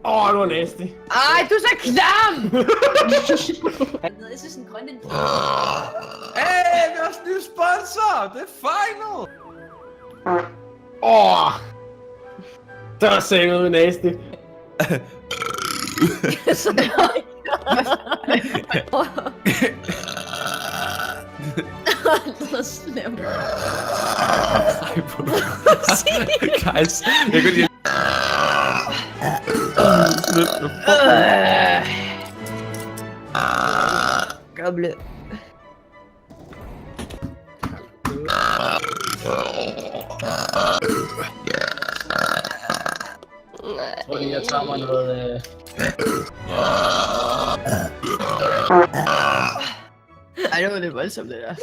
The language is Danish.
Åh, det var nasty. Ej, du er så klam! Jeg synes, en grøn den... Hey, vi har også en ny sponsor! Det er Final! Åh! Det var simpelthen nasty. Det er slemt. Ej, bro. Guys, jeg kan lige... Gamle. Jeg tror lige, jeg tager mig noget... Ej, det var lidt voldsomt, det der.